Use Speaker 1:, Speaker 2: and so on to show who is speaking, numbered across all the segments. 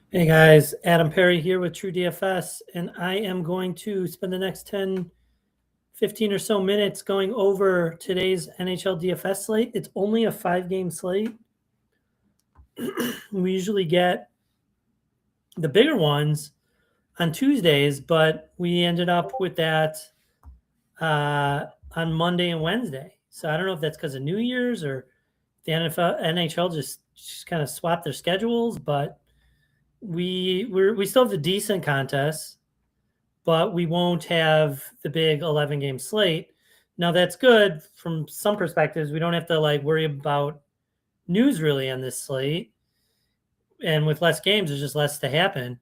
Speaker 1: Hey guys, Adam Perry here with TrueDFS, and I am going to spend the next 10, 15 or so minutes going over today's NHL DFS slate. It's only a 5-game slate. We usually get the bigger ones on Tuesdays, but we ended up with that on Monday and Wednesday. So I don't know if that's because of New Year's or the NHL just kind of swapped their schedules, but we still have the decent contests, but we won't have the big 11-game slate. Now that's good from some perspectives. We don't have to worry about news really on this slate, and with less games, there's just less to happen,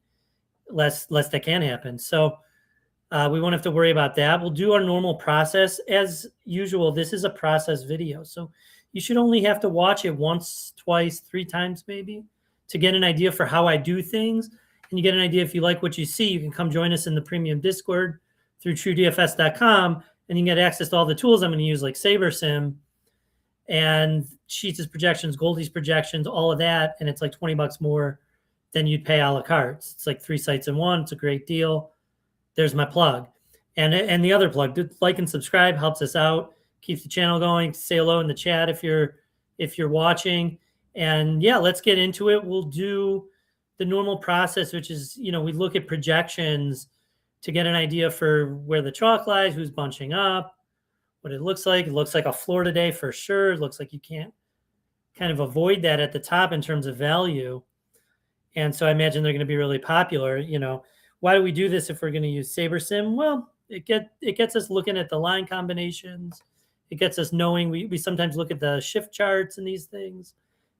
Speaker 1: less that can happen. So we won't have to worry about that. We'll do our normal process as usual. This is a process video, so you should only have to watch it once, twice, 3 times maybe to get an idea for how I do things. And you get an idea if you like what you see, you can come join us in the premium Discord through TrueDFS.com, and you can get access to all the tools I'm going to use, like SaberSim and Sheets' projections, Goldie's projections, all of that. And it's like $20 more than you'd pay a la carte. It's like 3 sites in one. It's a great deal. There's my plug. And the other plug, like and subscribe, helps us out, keeps the channel going. Say hello in the chat if you're watching. And yeah, let's get into it. We'll do the normal process, which is, we look at projections to get an idea for where the chalk lies, who's bunching up, what it looks like. It looks like a Florida day for sure. It looks like you can't kind of avoid that at the top in terms of value. And so I imagine they're going to be really popular. Why do we do this if we're going to use SaberSim? Well, it gets us looking at the line combinations. It gets us knowing. We sometimes look at the shift charts and these things,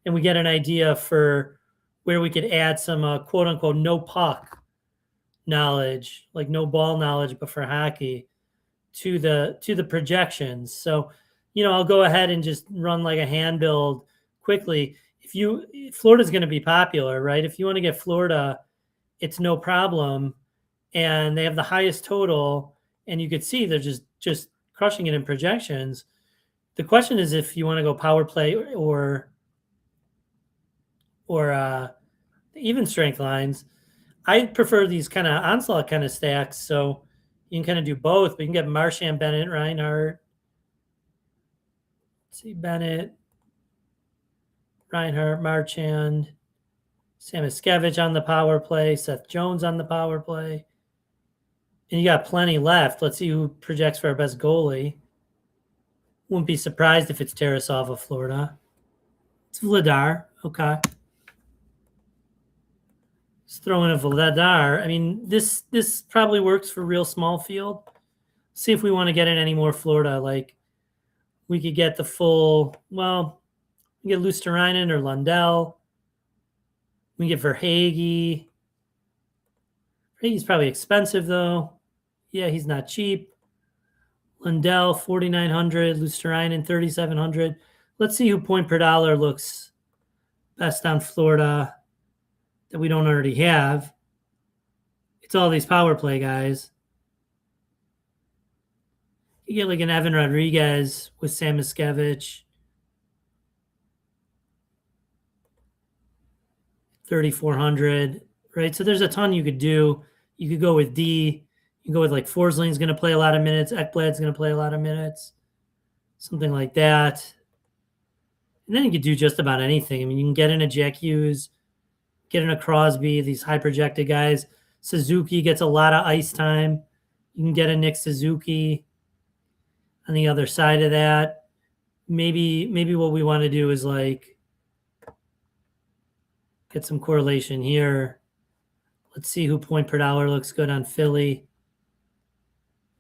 Speaker 1: and we get an idea for where we could add some quote unquote no puck knowledge, like no ball knowledge, but for hockey to the projections. So, I'll go ahead and just run like a hand build quickly. Florida's going to be popular, right? If you want to get Florida, it's no problem. And they have the highest total, and you could see they're just crushing it in projections. The question is if you want to go power play or even strength lines. I prefer these kind of onslaught kind of stacks, so you can kind of do both. But you can get Marchand, Bennett, Reinhart. Let's see, Bennett, Reinhart, Marchand, Samoskevich on the power play, Seth Jones on the power play. And you got plenty left. Let's see who projects for our best goalie. Wouldn't be surprised if it's Tarasov of Florida. It's Vladar. Okay. Let's throw in a Vladar. I mean, this probably works for real small field. See if we want to get in any more Florida. Like, we could get the full, well, we get Luosterainen or Lundell. We get Verhaeghe. Verhaeghe's probably expensive, though. Yeah, he's not cheap. Lundell, 4,900. Luosterainen, 3,700. Let's see who point per dollar looks best on Florida that we don't already have. It's all these power play guys. You get like an Evan Rodriguez with Samoskevich. 3,400, right? So there's a ton you could do. You could go with D. You can go with like Forsling's going to play a lot of minutes. Ekblad's going to play a lot of minutes. Something like that. And then you could do just about anything. I mean, you can get in a Jack Hughes, get in a Crosby, these high projected guys. Suzuki gets a lot of ice time. You can get a Nick Suzuki on the other side of that. Maybe what we want to do is like get some correlation here. Let's see who point per dollar looks good on Philly.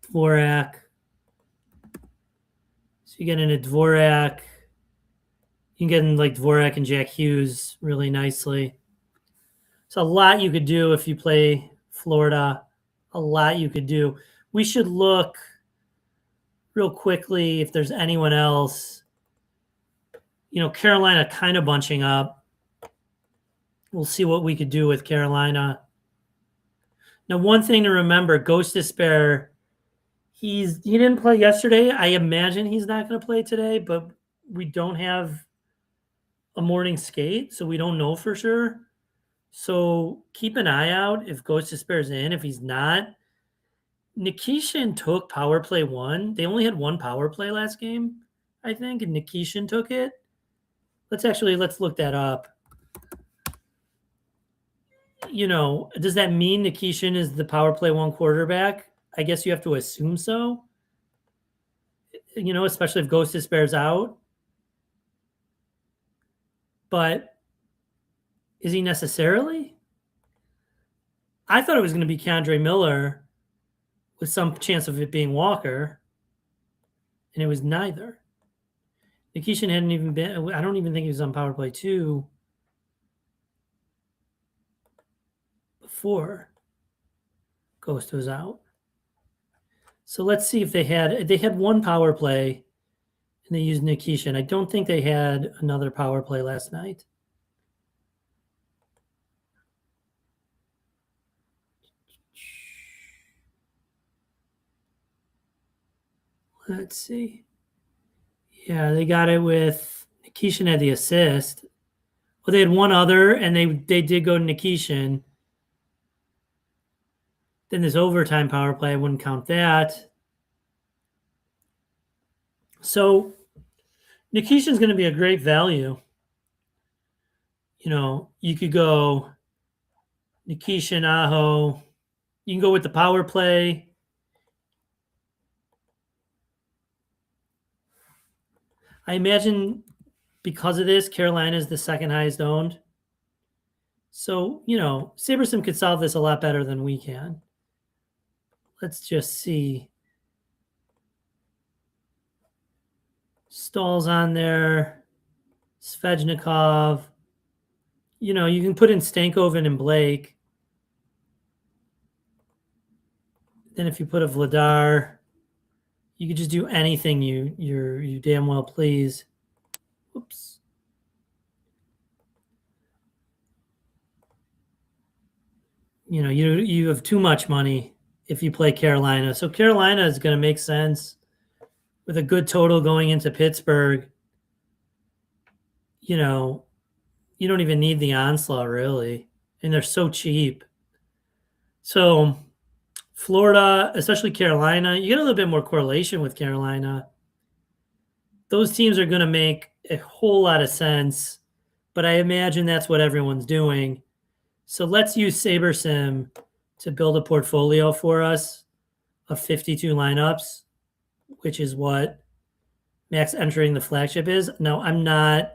Speaker 1: Dvorak. So you get in a Dvorak. You can get in like Dvorak and Jack Hughes really nicely. So a lot you could do if you play Florida. A lot you could do. We should look real quickly if there's anyone else. Carolina kind of bunching up. We'll see what we could do with Carolina. Now, one thing to remember, Ghost Despair, he didn't play yesterday. I imagine he's not going to play today, but we don't have a morning skate, so we don't know for sure. So keep an eye out if Ghost Despair's in. If he's not, Nikishin took power play 1. They only had 1 power play last game, I think, and Nikishin took it. Let's look that up. Does that mean Nikishin is the power play 1 quarterback? I guess you have to assume so. Especially if Ghost Despair's out. But is he necessarily? I thought it was going to be Keandre Miller with some chance of it being Walker, and it was neither. Nikishin hadn't even been – I don't even think he was on power play 2 before Ghost was out. So let's see if they had 1 power play and they used Nikishin. I don't think they had another power play last night. Let's see. Yeah, they got it with Nikishin had the assist. Well, they had 1 other, and they did go to Nikishin. Then this overtime power play, I wouldn't count that. So Nikishin's going to be a great value. You could go Nikishin, Aho. You can go with the power play. I imagine because of this, Carolina is the second highest owned. So, SaberSim could solve this a lot better than we can. Let's just see. Stahl's on there. Svechnikov. You can put in Stankoven and Blake. Then if you put a Vladar, you could just do anything you damn well please. Oops. You have too much money if you play Carolina. So Carolina is going to make sense with a good total going into Pittsburgh. You don't even need the onslaught really, and they're so cheap. So Florida, especially Carolina, you get a little bit more correlation with Carolina. Those teams are going to make a whole lot of sense, but I imagine that's what everyone's doing. So let's use SaberSim to build a portfolio for us of 52 lineups, which is what max entering the flagship is. Now, I'm not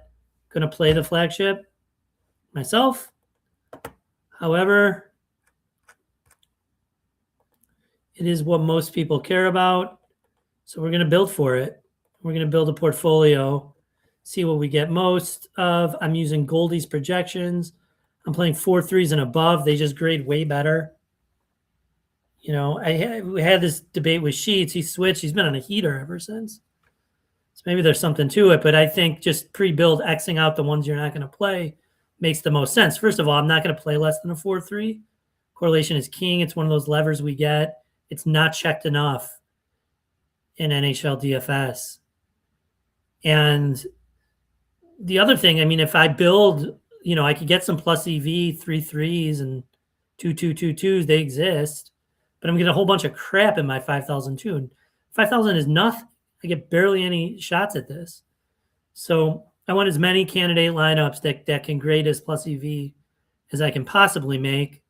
Speaker 1: going to play the flagship myself. However, it is what most people care about. So we're going to build for it. We're going to build a portfolio, see what we get most of. I'm using Goldie's projections. I'm playing 4-3s and above. They just grade way better. We had this debate with Sheets. He switched. He's been on a heater ever since. So maybe there's something to it, but I think just pre-build Xing out the ones you're not going to play makes the most sense. First of all, I'm not going to play less than a 4-3. Correlation is king. It's one of those levers we get. It's not checked enough in NHL DFS. And the other thing, if I build, I could get some plus EV 3-3s and 2-2-2-2s. They exist, but I'm getting a whole bunch of crap in my 5,002. And 5,000 is nothing. I get barely any shots at this. So I want as many candidate lineups that can grade as plus EV as I can possibly make.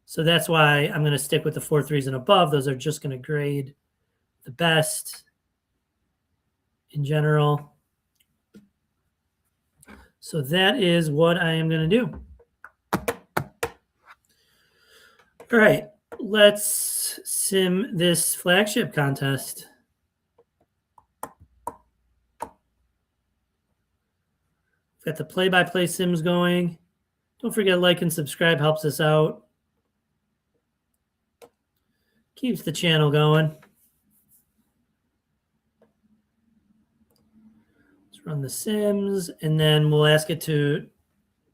Speaker 1: So that's why I'm going to stick with the 4-3s and above. Those are just going to grade the best in general. So that is what I am going to do. All right, let's sim this flagship contest. Got the play-by-play sims going. Don't forget, like and subscribe, helps us out. Keeps the channel going. Let's run the sims, and then we'll ask it to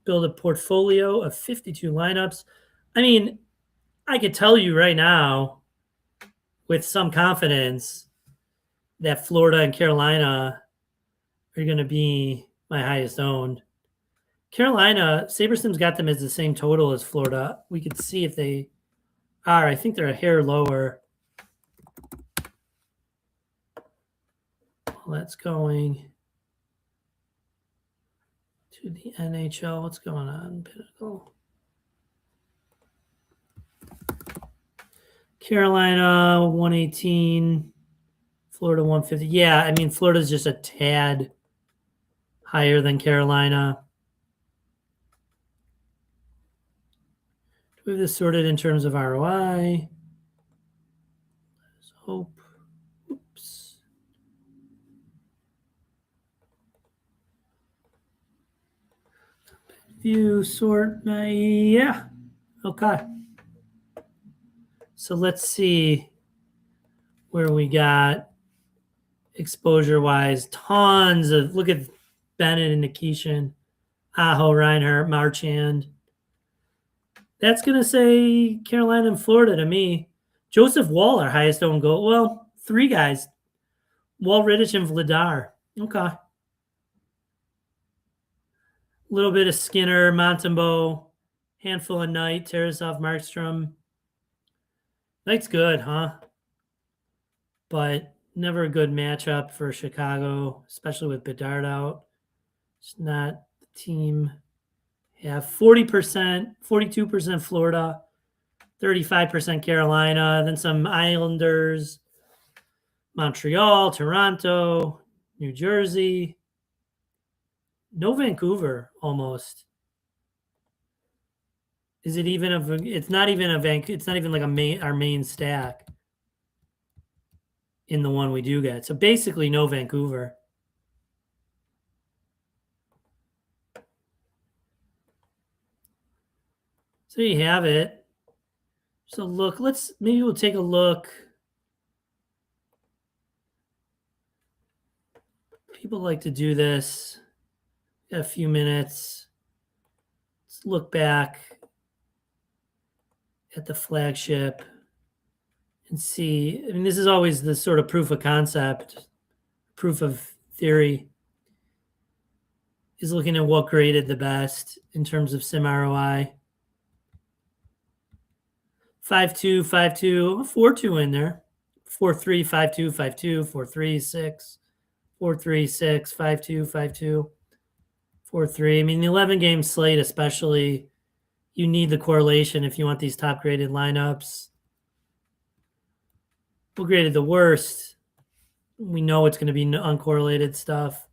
Speaker 1: build a portfolio of 52 lineups. I could tell you right now with some confidence that Florida and Carolina are going to be my highest owned. Carolina, SaberSim's got them as the same total as Florida. We could see if they are. I think they're a hair lower. Well, that's going to the NHL. What's going on? Pinnacle. Carolina 118, Florida 150. Yeah, I mean, Florida's just a tad higher than Carolina. Do we have this sorted in terms of ROI? Let's hope. Oops. View, sort, yeah. Okay. So let's see where we got exposure-wise. Tons of, look at Bennett and Nikishin, Aho, Reinhardt, Marchand. That's going to say Carolina and Florida to me. Joseph Wall, our highest owned goal. Well, 3 guys. Wall, Rittich, and Vladar. Okay. A little bit of Skinner, Montembeau, handful of Knight, Tarasov, Markstrom. Knight's good, huh? But never a good matchup for Chicago, especially with Bedard out. It's not the team. Yeah, 40%, 42% Florida, 35% Carolina, then some Islanders, Montreal, Toronto, New Jersey. No Vancouver almost. Is it even it's not even it's not even like our main stack in the one we do get. So basically no Vancouver. So you have it. So look, maybe we'll take a look. People like to do this. Got a few minutes. Let's look back at the flagship and see. I mean, this is always the sort of proof of concept, proof of theory, is looking at what graded the best in terms of sim ROI. 5-2, 5-2, 4-2 in there. 4-3, 5-2, 5-2, 4-3, 6, 4-3, 6, 5-2, 5-2, 4-3. I mean, the 11-game slate especially, you need the correlation if you want these top-graded lineups. Who graded the worst? We know it's going to be uncorrelated stuff.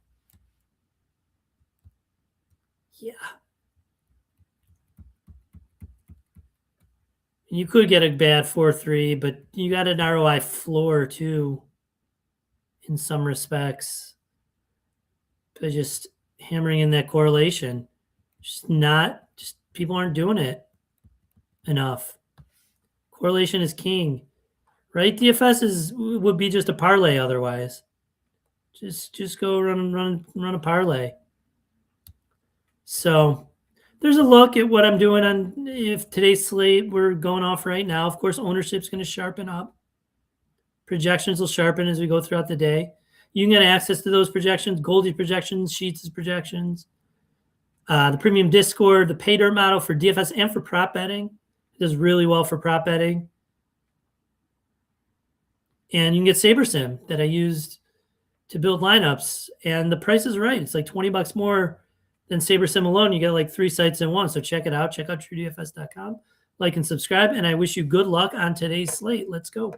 Speaker 1: Yeah. You could get a bad 4-3, but you got an ROI floor too in some respects. But just hammering in that correlation. Just people aren't doing it enough. Correlation is king. Right? DFS would be just a parlay otherwise. Just go run a parlay. So there's a look at what I'm doing on if today's slate we're going off right now. Of course, ownership's going to sharpen up. Projections will sharpen as we go throughout the day. You can get access to those projections, Goldie projections, Sheets' projections, the premium Discord, the pay dirt model for DFS and for prop betting. It does really well for prop betting. And you can get SaberSim that I used to build lineups. And the price is right. It's like $20 more than SaberSim alone. You get like 3 sites in one. So check it out. Check out TrueDFS.com. Like and subscribe. And I wish you good luck on today's slate. Let's go.